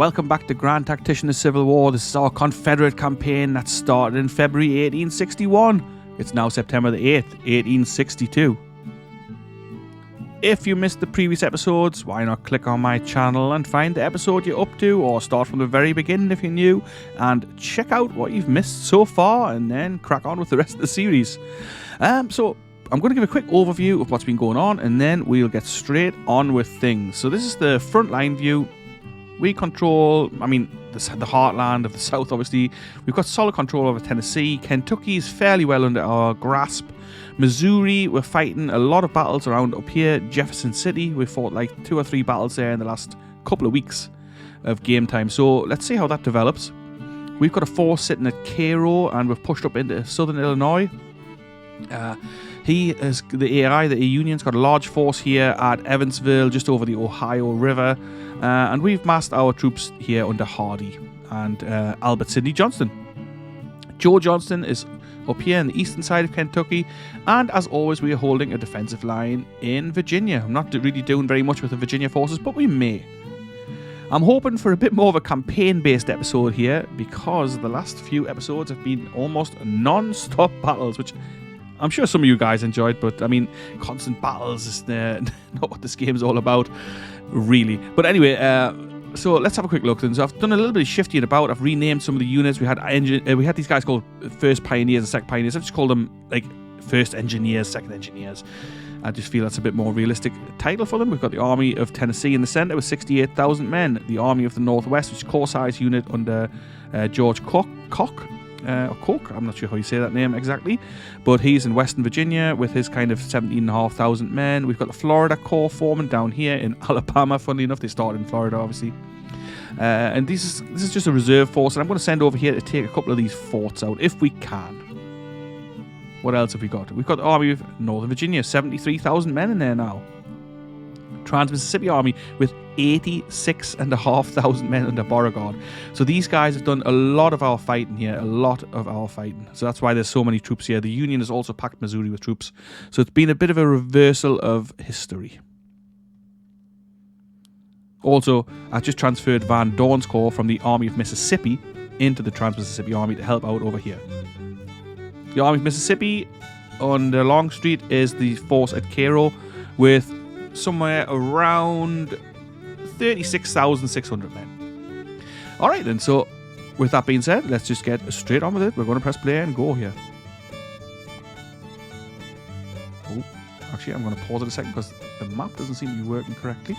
welcome back to Grand Tactician the Civil War. This is our Confederate campaign that started in February 1861. It's now September the 8th, 1862. If you missed the previous episodes, why not click on my channel and find the episode you're up to, or start from the very beginning if you're new, and check out what you've missed so far, and then crack on with the rest of the series. So I'm going to give a quick overview of what's been going on, and then we'll get straight on with things. So this is the frontline view. We control, the heartland of the South, obviously. We've got solid control over Tennessee. Kentucky is fairly well under our grasp. Missouri, we're fighting a lot of battles around up here. Jefferson City, we fought like 2 or 3 battles there in the last couple of weeks of game time. So let's see how that develops. We've got a force sitting at Cairo, and we've pushed up into southern Illinois. The AI, the Union's got a large force here at Evansville, just over the Ohio River. And we've massed our troops here under Hardee and Albert Sidney Johnston. Joe Johnston is up here on the eastern side of Kentucky, and as always we are holding a defensive line in Virginia. I'm not really doing very much with the Virginia forces, but we may. I'm hoping for a bit more of a campaign-based episode here, because the last few episodes have been almost non-stop battles, which I'm sure some of you guys enjoyed, but constant battles is not what this game's all about, really. But anyway, so let's have a quick look then. So I've done a little bit of shifting about. I've renamed some of the units. We had these guys called First Pioneers and Second Pioneers. I've just called them like First Engineers, Second Engineers. I just feel that's a bit more realistic title for them. We've got the Army of Tennessee in the centre with 68,000 men. The Army of the Northwest, which is a corps-sized unit under George Koch. I'm not sure how you say that name exactly, but he's in Western Virginia with his kind of 17,500 men. We've got the Florida Corps forming down here in Alabama. Funnily enough, they started in Florida, obviously. And this is just a reserve force, and I'm going to send over here to take a couple of these forts out if we can. What else have we got? We've got the Army of Northern Virginia, 73,000 men in there now. Trans-Mississippi Army with 86,500 men under Beauregard. So these guys have done a lot of our fighting here, So that's why there's so many troops here. The Union has also packed Missouri with troops. So it's been a bit of a reversal of history. Also, I just transferred Van Dorn's corps from the Army of Mississippi into the Trans-Mississippi Army to help out over here. The Army of Mississippi on the Longstreet is the force at Cairo with somewhere around 36,600 men. Alright then, so with that being said, let's just get straight on with it. We're going to press play and go here. Oh, actually I'm going to pause it a second because the map doesn't seem to be working correctly.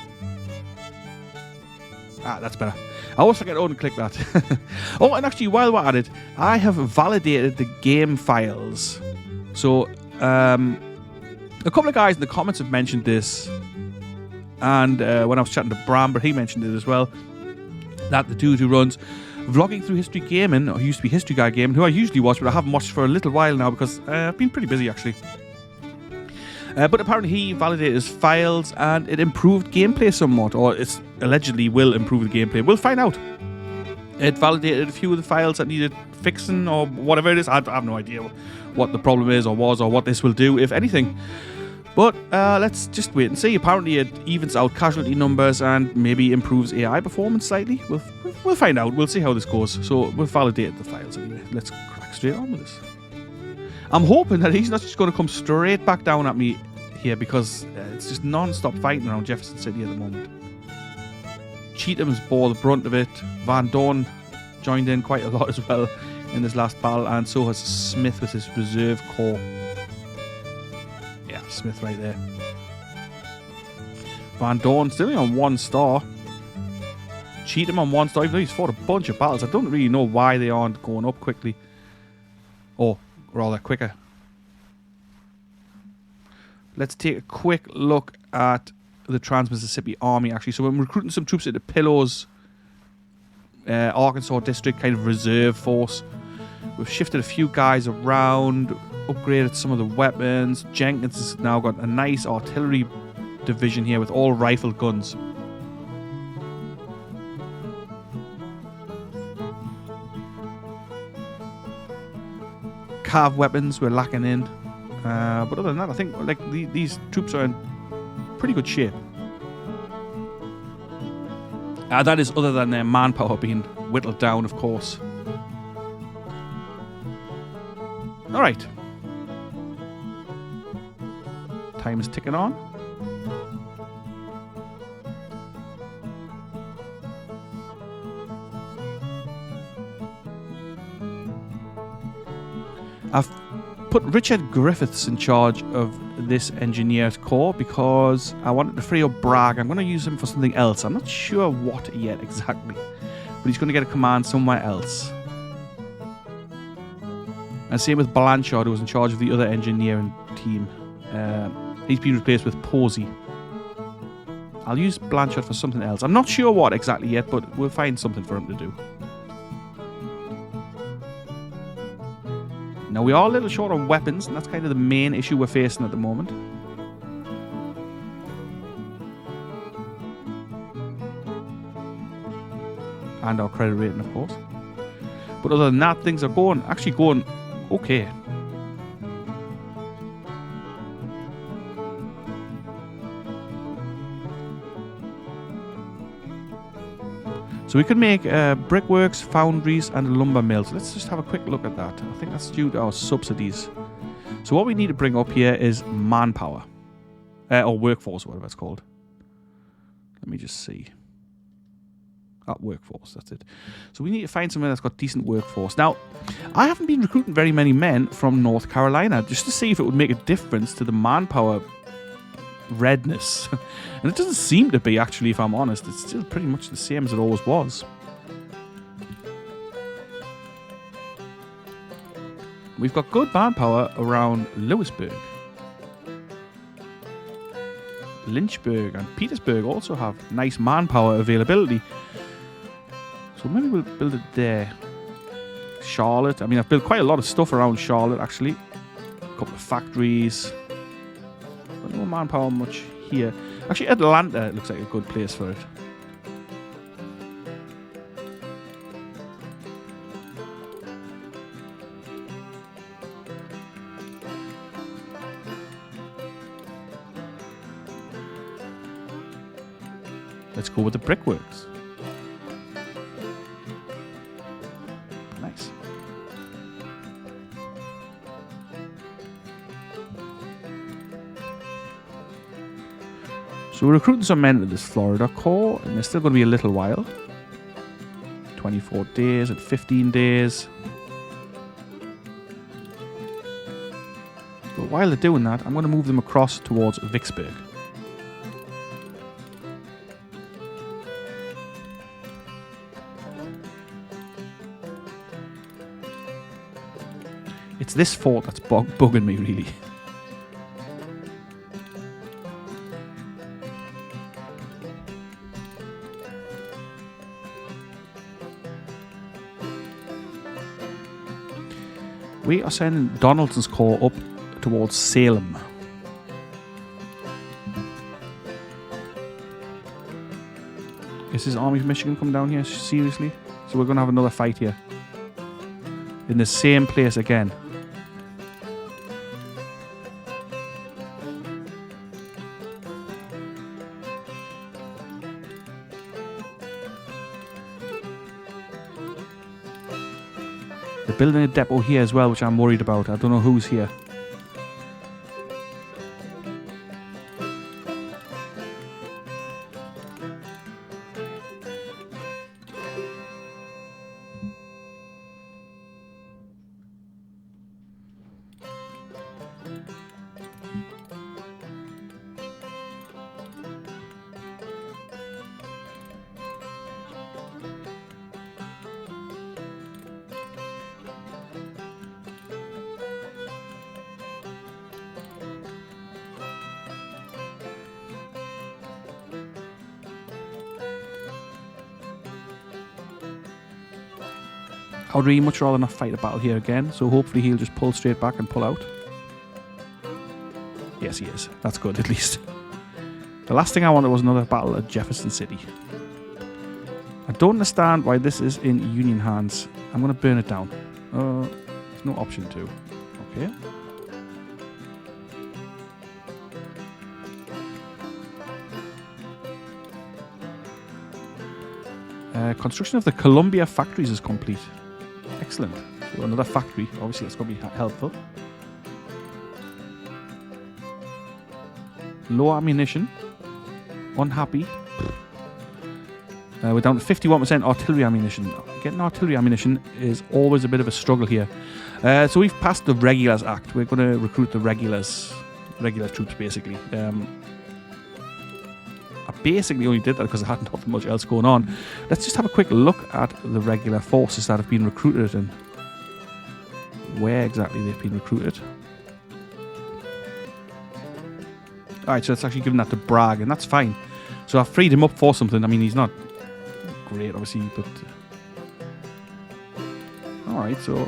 That's better. I always forget to unclick that. Oh, and actually while we're at it, I have validated the game files. So, a couple of guys in the comments have mentioned this, and when I was chatting to Bramber, he mentioned it as well, that the dude who runs Vlogging Through History Gaming, or used to be History Guy Gaming, who I usually watch, but I haven't watched for a little while now because I've been pretty busy actually. But apparently he validated his files and it improved gameplay somewhat, or it allegedly will improve the gameplay. We'll find out. It validated a few of the files that needed fixing or whatever it is. I have no idea what the problem is or was, or what this will do, if anything. But let's just wait and see. Apparently it evens out casualty numbers and maybe improves AI performance slightly. We'll find out. We'll see how this goes. So we'll validate the files anyway. Let's crack straight on with this. I'm hoping that he's not just going to come straight back down at me here, because it's just non-stop fighting around Jefferson City at the moment. Cheatham's bore the brunt of it. Van Dorn joined in quite a lot as well in this last battle, and so has Smith with his reserve corps. Yeah, Smith right there. Van Dorn still only on 1 star. Cheatham on 1 star, even though he's fought a bunch of battles. I don't really know why they aren't going up quickly. Or rather quicker. Let's take a quick look at the Trans-Mississippi Army actually. So I'm recruiting some troops into Pillows, Arkansas District, kind of reserve force. We've shifted a few guys around, upgraded some of the weapons. Jenkins has now got a nice artillery division here with all rifled guns. Cav weapons we're lacking in. But other than that, I think these troops are in pretty good shape. That is other than their manpower being whittled down, of course. Alright. Time is ticking on. I've put Richard Griffiths in charge of this engineer's corps because I wanted to free up Bragg. I'm going to use him for something else. I'm not sure what yet exactly, but he's going to get a command somewhere else. And same with Blanchard, who was in charge of the other engineering team. He's been replaced with Posey. I'll use Blanchard for something else. I'm not sure what exactly yet, but we'll find something for him to do. Now, we are a little short on weapons, and that's kind of the main issue we're facing at the moment. And our credit rating, of course. But other than that, things are actually going okay. So we can make brickworks, foundries, and lumber mills. Let's just have a quick look at that. I think that's due to our subsidies. So what we need to bring up here is manpower. Or workforce, whatever it's called. Let me just see. Workforce, that's it. So we need to find somewhere that's got decent workforce. Now, I haven't been recruiting very many men from North Carolina, just to see if it would make a difference to the manpower redness. And it doesn't seem to be, actually, if I'm honest. It's still pretty much the same as it always was. We've got good manpower around Lewisburg. Lynchburg and Petersburg also have nice manpower availability. So maybe we'll build it there. Charlotte. I mean, I've built quite a lot of stuff around Charlotte, actually. A couple of factories. But no manpower much here. Actually, Atlanta looks like a good place for it. Let's go with the brickworks. Nice. So we're recruiting some men into this Florida Corps, and they're still going to be a little while. 24 days and 15 days. But while they're doing that, I'm going to move them across towards Vicksburg. It's this fort that's bugging me, really. We are sending Donaldson's Corps up towards Salem. Is his Army of Michigan come down here? Seriously? So we're going to have another fight here. In the same place again. They're building a depot here as well, which I'm worried about. I don't know who's here. I would really much rather not fight a battle here again, so hopefully he'll just pull straight back and pull out. Yes, he is. That's good, at least. The last thing I wanted was another battle at Jefferson City. I don't understand why this is in Union hands. I'm going to burn it down. There's no option to. Okay. Construction of the Columbia factories is complete. Excellent. So another factory. Obviously, that's going to be helpful. Low ammunition. Unhappy. We're down to 51% artillery ammunition. Getting artillery ammunition is always a bit of a struggle here. So we've passed the Rugulars Act. We're going to recruit the regular troops, basically. I basically only did that because I had nothing much else going on. Let's just have a quick look at the regular forces that have been recruited and where exactly they've been recruited. Alright, so it's actually given that to Bragg, and that's fine. So I've freed him up for something. I mean, he's not great, obviously, but... Alright, so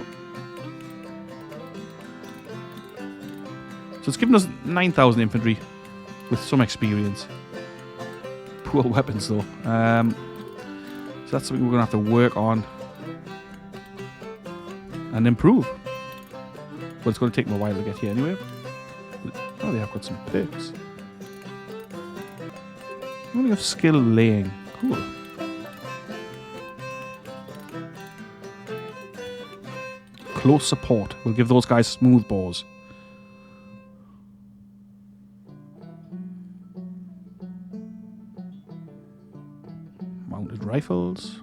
it's given us 9,000 infantry with some experience. Poor weapons, though. So that's something we're going to have to work on and improve. But it's going to take them a while to get here anyway. Oh, they have got some perks. We have skill laying. Cool. Close support. We'll give those guys smooth bores. Mounted rifles.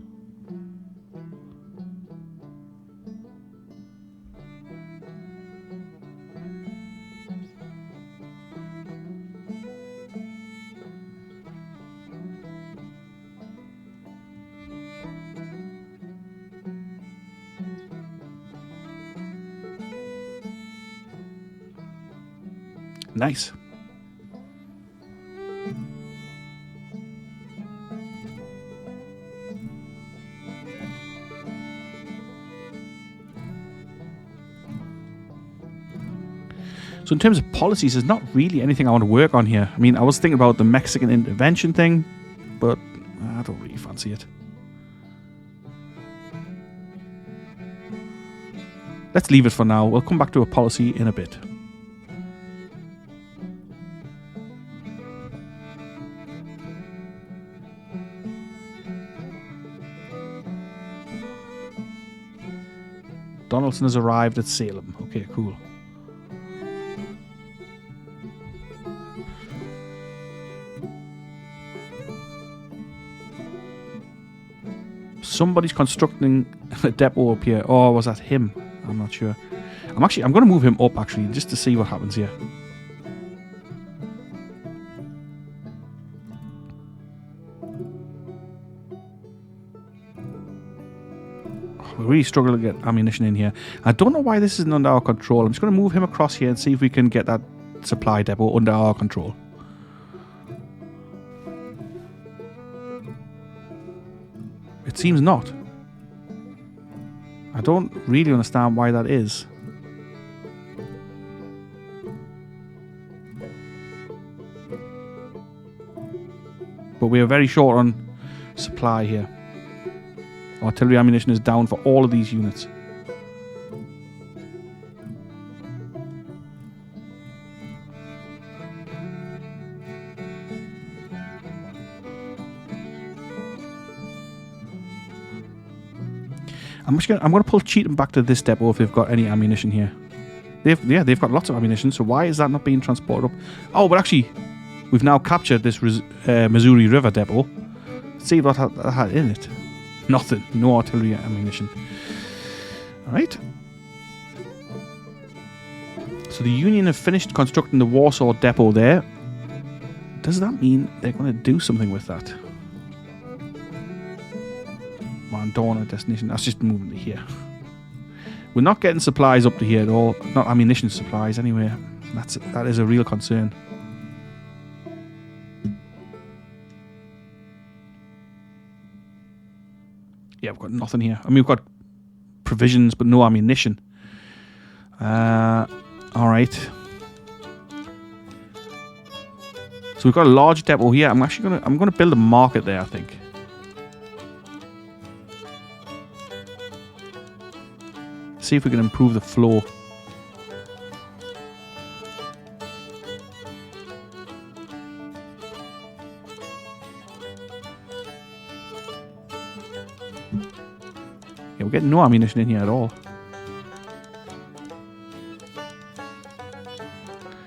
Nice. So in terms of policies, there's not really anything I want to work on here. I mean, I was thinking about the Mexican intervention thing, but I don't really fancy it. Let's leave it for now. We'll come back to a policy in a bit. Donaldson has arrived at Salem. Okay, cool. Somebody's constructing a depot up here. Or was that him? I'm not sure. I'm going to move him up, actually, just to see what happens here. We really struggle to get ammunition in here. I don't know why this isn't under our control. I'm just going to move him across here and see if we can get that supply depot under our control. It seems not. I don't really understand why that is. But we are very short on supply here. Artillery ammunition is down for all of these units. I'm going to pull Cheatham back to this depot if they've got any ammunition here. They've got lots of ammunition, so why is that not being transported up? Oh, but actually, we've now captured this Missouri River depot. Let's see what that had in it. Nothing. No artillery ammunition. Alright. So the Union have finished constructing the Warsaw depot there. Does that mean they're going to do something with that? Mandorna destination. That's just moving to here. We're not getting supplies up to here at all. Not ammunition supplies anyway. That is a real concern. Yeah, we've got nothing here. I mean, we've got provisions, but no ammunition. Alright. So we've got a large depot here. I'm gonna build a market there, I think. See if we can improve the flow. we're getting no ammunition in here at all.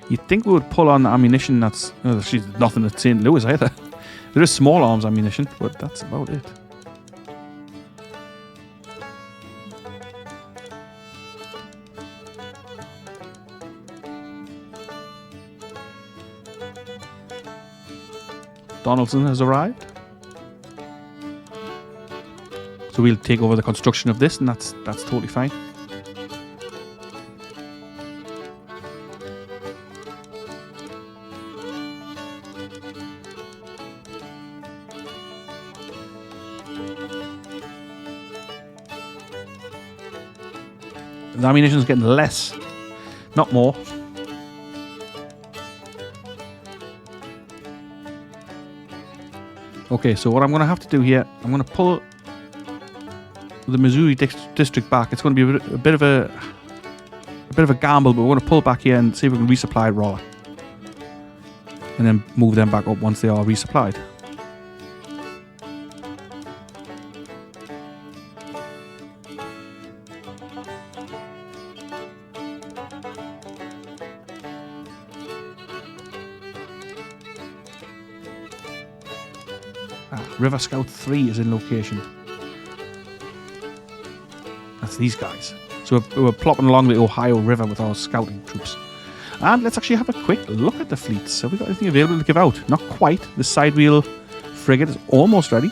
You'd think we would pull on ammunition that's... Oh, there's nothing at St. Louis either. There is small arms ammunition, but that's about it. Donaldson has arrived. So we'll take over the construction of this, and that's totally fine. The ammunition is getting less, not more. Okay, so what I'm going to have to do here, I'm going to pull the Missouri district back. It's going to be a bit of a gamble, but we're going to pull back here and see if we can resupply Rolla, and then move them back up once they are resupplied. River Scout 3 is in location. That's these guys. So we're plopping along the Ohio River with our scouting troops. And let's actually have a quick look at the fleets. Have we got anything available to give out? Not quite. The side wheel frigate is almost ready.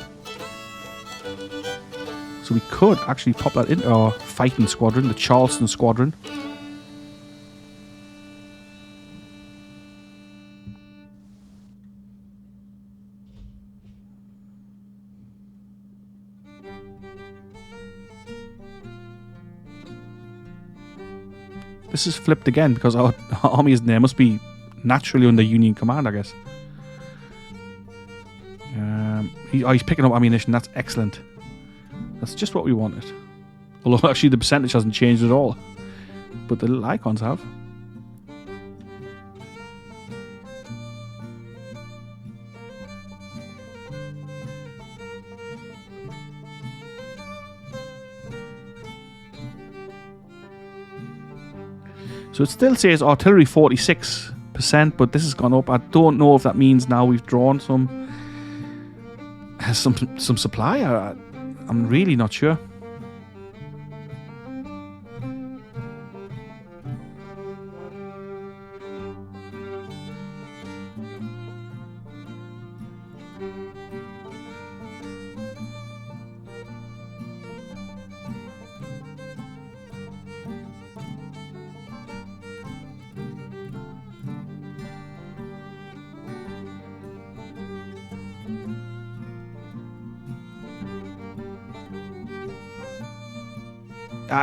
So we could actually pop that into our fighting squadron, the Charleston Squadron. This is flipped again because our army isn't there. Must be naturally under Union command, I guess. He's picking up ammunition. That's excellent. That's just what we wanted. Although actually the percentage hasn't changed at all. But the little icons have. So it still says artillery 46%, but this has gone up. I don't know if that means now we've drawn some supply. I'm really not sure.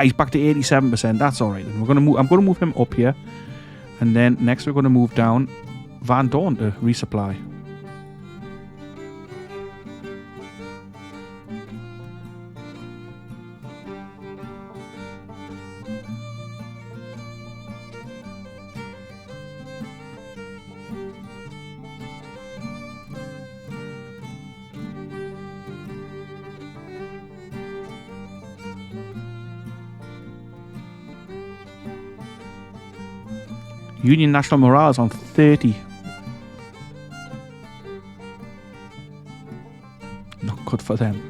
He's back to 87%. That's all right. Then I'm going to move him up here, and then next we're going to move down Van Dorn to resupply. Union national morale is on 30. Not good for them.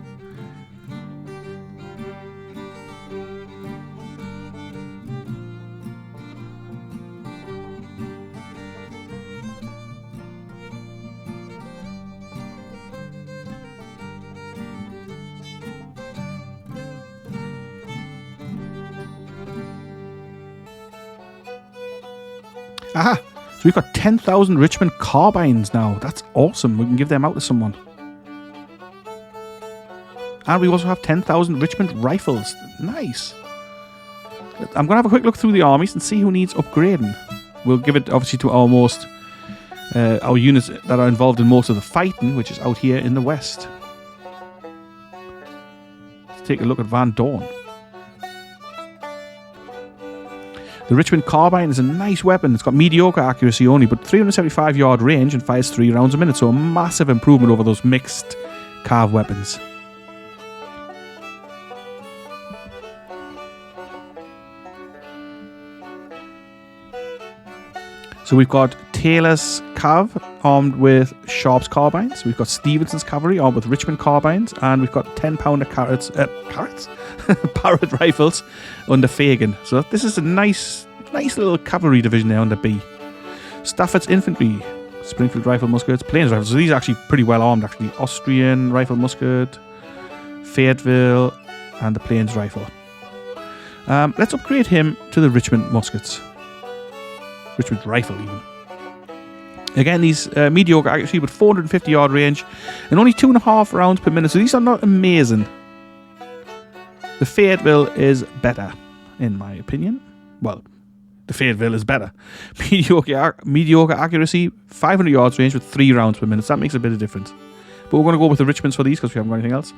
Aha! So we've got 10,000 Richmond carbines now. That's awesome. We can give them out to someone. And we also have 10,000 Richmond rifles. Nice. I'm going to have a quick look through the armies and see who needs upgrading. We'll give it obviously to our units that are involved in most of the fighting, which is out here in the west. Let's take a look at Van Dorn. The Richmond carbine is a nice weapon. It's got mediocre accuracy only, but 375 yard range and fires 3 rounds a minute, so a massive improvement over those mixed carve weapons. So we've got Taylor's Cav armed with Sharp's carbines. We've got Stevenson's cavalry armed with Richmond carbines, and we've got 10-pounder Parrott rifles under Fagan. So this is a nice little cavalry division there under B. Stafford's infantry, Springfield rifle muskets, Plains rifles. So these are actually pretty well armed. Actually, Austrian rifle musket, Fayetteville, and the Plains rifle. Let's upgrade him to the Richmond muskets. Richmond rifle, even. Again, these mediocre accuracy with 450 yard range and only 2.5 rounds per minute. So these are not amazing. The Fayetteville is better, in my opinion. Well, the Fayetteville is better. Mediocre accuracy, 500 yards range with 3 rounds per minute. So that makes a bit of difference. But we're going to go with the Richmonds for these because we haven't got anything else.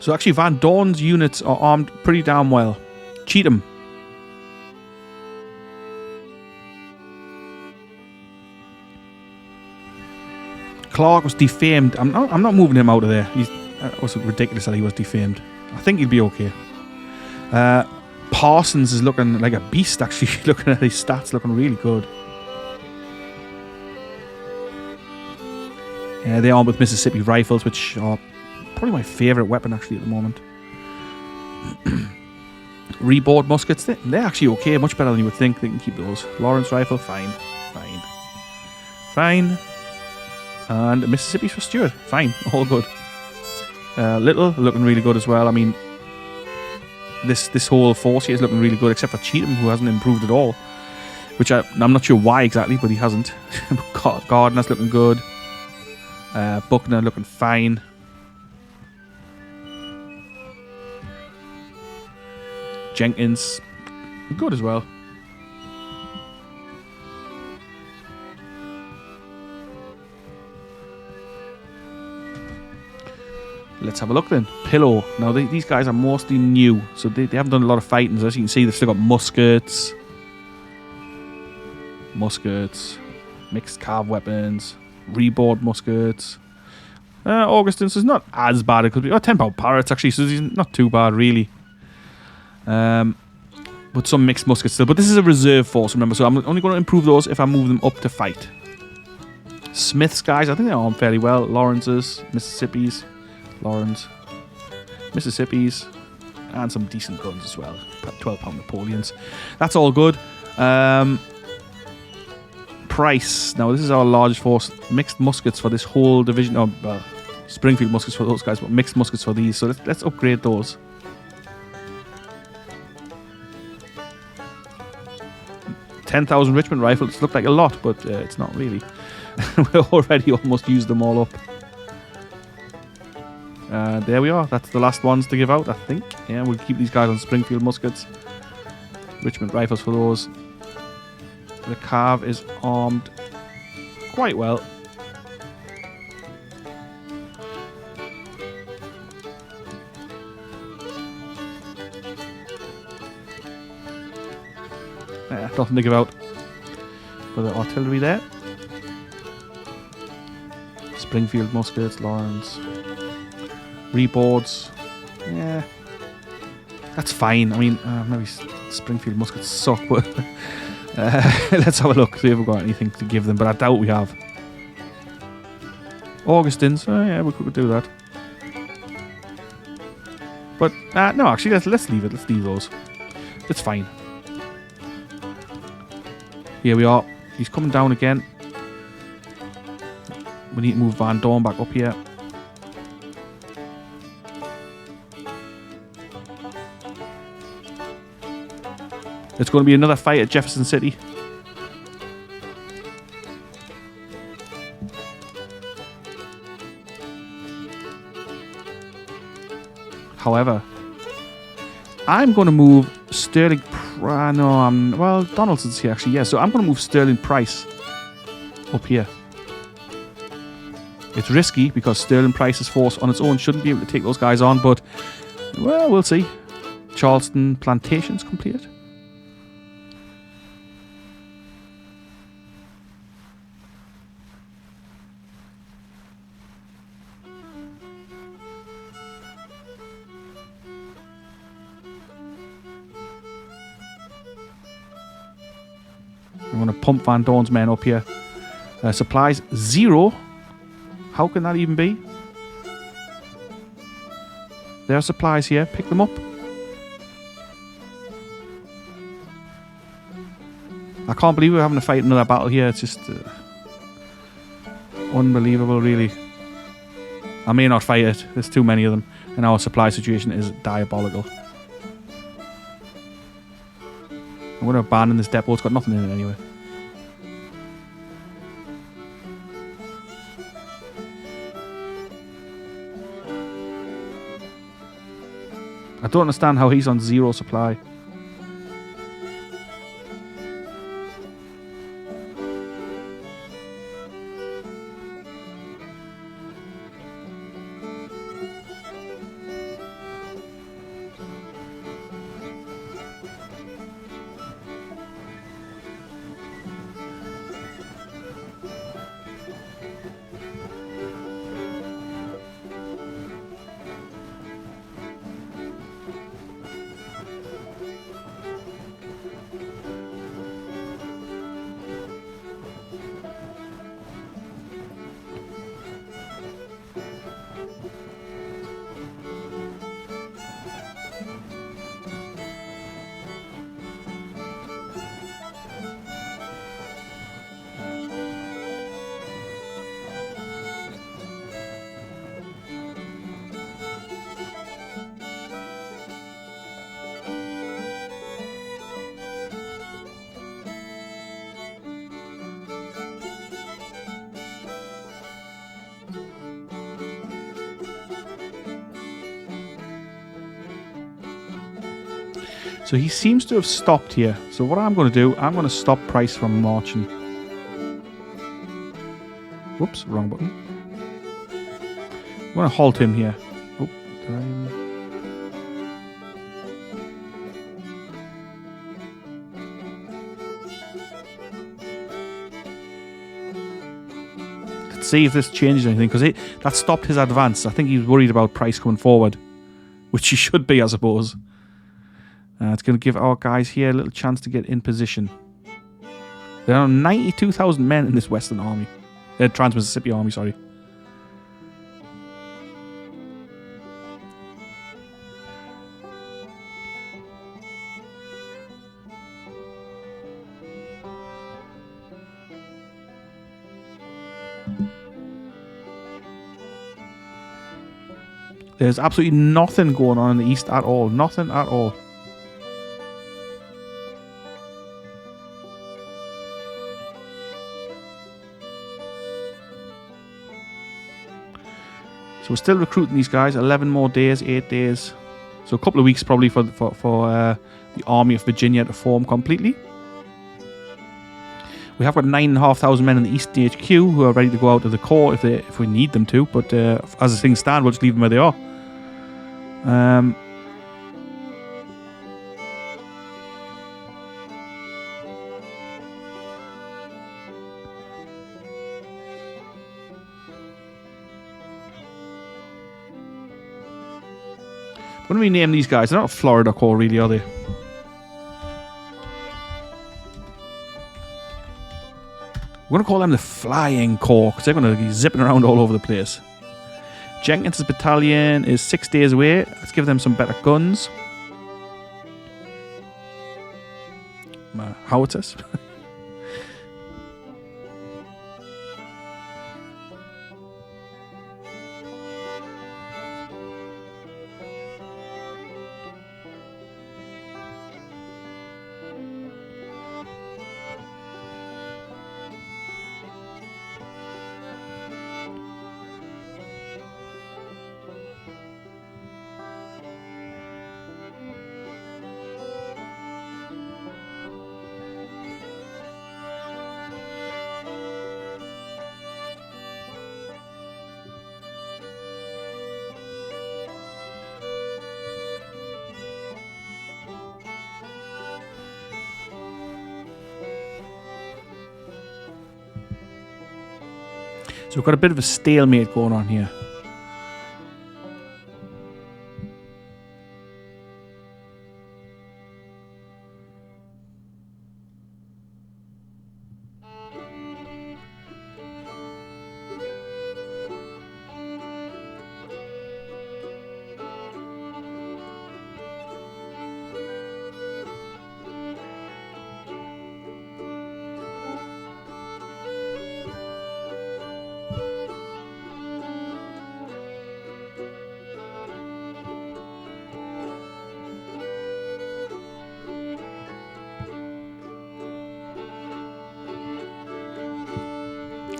So actually, Van Dorn's units are armed pretty damn well. Cheatham. Clark was defamed. I'm not moving him out of there. It was ridiculous that he was defamed. I think he'll be okay. Parsons is looking like a beast, actually. Looking at his stats, looking really good. They're armed with Mississippi rifles, which are probably my favourite weapon actually at the moment. Reboard muskets, they're actually okay, much better than you would think. They can keep those. Lawrence rifle, fine. And Mississippi for Stuart, fine, all good. Little, looking really good as well. I mean, this whole force here is looking really good, except for Cheatham, who hasn't improved at all. Which I'm not sure why exactly, but he hasn't. Gardner's looking good. Buckner looking fine. Jenkins, good as well. Let's have a look then. Pillow. Now these guys are mostly new, so they haven't done a lot of fighting. As you can see, they've still got muskets, mixed carved weapons, reboard muskets. Augustin's is not as bad. It could be 10-pound parrots actually, so he's not too bad really. But some mixed muskets still. But this is a reserve force, remember, so I'm only going to improve those if I move them up to fight. Smith's guys, I think they're armed fairly well. Lawrence's, Mississippi's, and some decent guns as well. 12-pound Napoleons. That's all good. Price. Now, this is our largest force. Mixed muskets for this whole division. Oh, well, Springfield muskets for those guys, but mixed muskets for these. So let's upgrade those. 10,000 Richmond rifles look like a lot, but it's not really. We're already almost used them all up. There we are. That's the last ones to give out, I think. Yeah, we'll keep these guys on Springfield muskets. Richmond rifles for those. The Cav is armed quite well. Nothing to give out for the artillery there. Springfield muskets, Lawrence. Reboards. Yeah. That's fine. I mean, maybe Springfield muskets suck, but let's have a look, see if we've got anything to give them, but I doubt we have. Augustins. Oh, yeah, we could do that. But, no, actually, let's leave it. Let's leave those. It's fine. Here we are. He's coming down again. We need to move Van Dorn back up here. It's going to be another fight at Jefferson City. However, I'm going to move Sterling. Well, Donaldson's here actually. Yeah, so I'm going to move Sterling Price up here. It's risky because Sterling Price's force on its own shouldn't be able to take those guys on, but well, we'll see. Charleston Plantations completed. going to pump Van Dorn's men up here. Supplies 0. How can that even be? There are supplies here. Pick them up. I can't believe we're having to fight another battle here. It's just unbelievable, really. I may not fight it. There's too many of them. And our supply situation is diabolical. I'm going to abandon this depot. It's got nothing in it anyway. I don't understand how he's on 0 supply. So he seems to have stopped here. So what I'm going to do, I'm going to stop Price from marching. Whoops, wrong button. I'm going to halt him here. Oh, let's see if this changes anything, because that stopped his advance. I think he was worried about Price coming forward, which he should be, I suppose. It's going to give our guys here a little chance to get in position. There are 92,000 men in this Western Army. Trans-Mississippi Army, sorry. There's absolutely nothing going on in the east at all. Nothing at all. So we're still recruiting these guys. 11 more days, 8 days. So a couple of weeks probably for the Army of Virginia to form completely. We have got 9,500 men in the Eastern HQ who are ready to go out to the core if we need them to. But as things stand, we'll just leave them where they are. What do we name these guys? They're not Florida Corps, really, are they? We're going to call them the Flying Corps, because they're going to be zipping around all over the place. Jenkins' battalion is 6 days away. Let's give them some better guns. Howitzers. So we've got a bit of a stalemate going on here.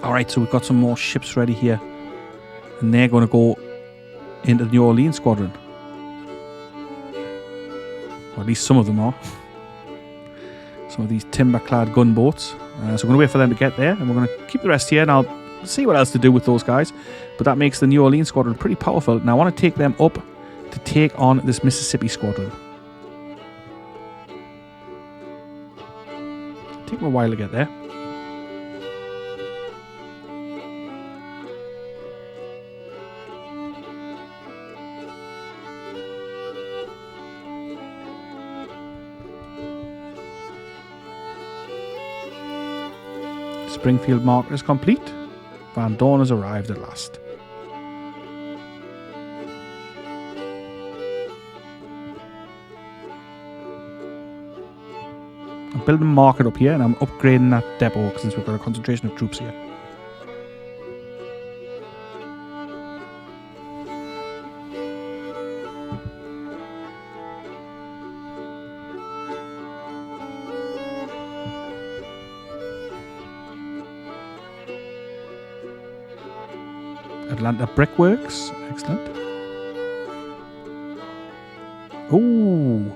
Alright, so we've got some more ships ready here. And they're going to go into the New Orleans squadron. Or at least some of them are. Some of these timber-clad gunboats. So we're going to wait for them to get there. And we're going to keep the rest here. And I'll see what else to do with those guys. But that makes the New Orleans squadron pretty powerful. And I want to take them up to take on this Mississippi squadron. Take them a while to get there. Springfield marker is complete. Van Dorn has arrived at last. I'm building a market up here and I'm upgrading that depot since we've got a concentration of troops here. Atlanta Brickworks, excellent. Ooh,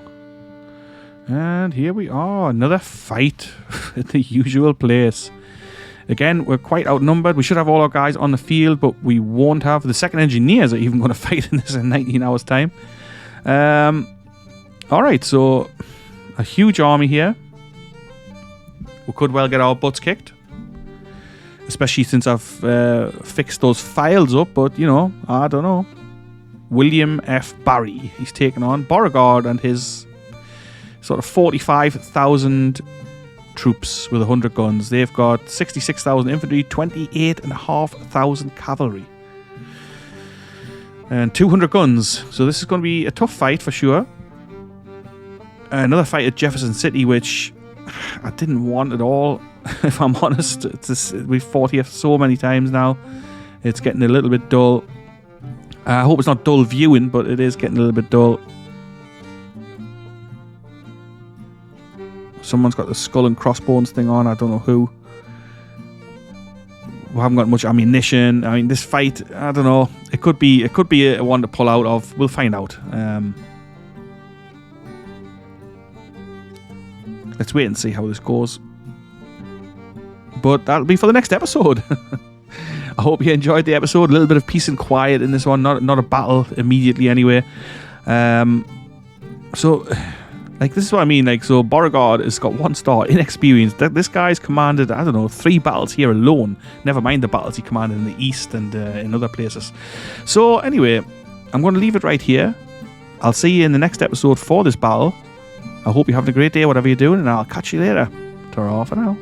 and here we are, another fight at the usual place. Again, we're quite outnumbered. We should have all our guys on the field, but we won't have. The second engineers are even going to fight in this in 19 hours time. Alright, so a huge army here. We could well get our butts kicked. Especially since I've fixed those files up, but, you know, I don't know. William F. Barry, he's taken on Beauregard and his sort of 45,000 troops with 100 guns. They've got 66,000 infantry, 28,500 cavalry. And 200 guns. So this is going to be a tough fight for sure. Another fight at Jefferson City, which I didn't want at all. If I'm honest, we've fought here so many times now. It's getting a little bit dull. I hope it's not dull viewing, but it is getting a little bit dull. Someone's got the skull and crossbones thing on. I don't know who. We haven't got much ammunition. I mean, this fight, I don't know. It could be a one to pull out of. We'll find out. Let's wait and see how this goes. But that'll be for the next episode. I hope you enjoyed the episode. A little bit of peace and quiet in this one. Not a battle immediately anyway. So, like, this is what I mean. Like, so Beauregard has got 1 star, inexperienced. This guy's commanded, I don't know, 3 battles here alone. Never mind the battles he commanded in the east and in other places. So, anyway, I'm going to leave it right here. I'll see you in the next episode for this battle. I hope you're having a great day, whatever you're doing, and I'll catch you later. Ta-ra for now.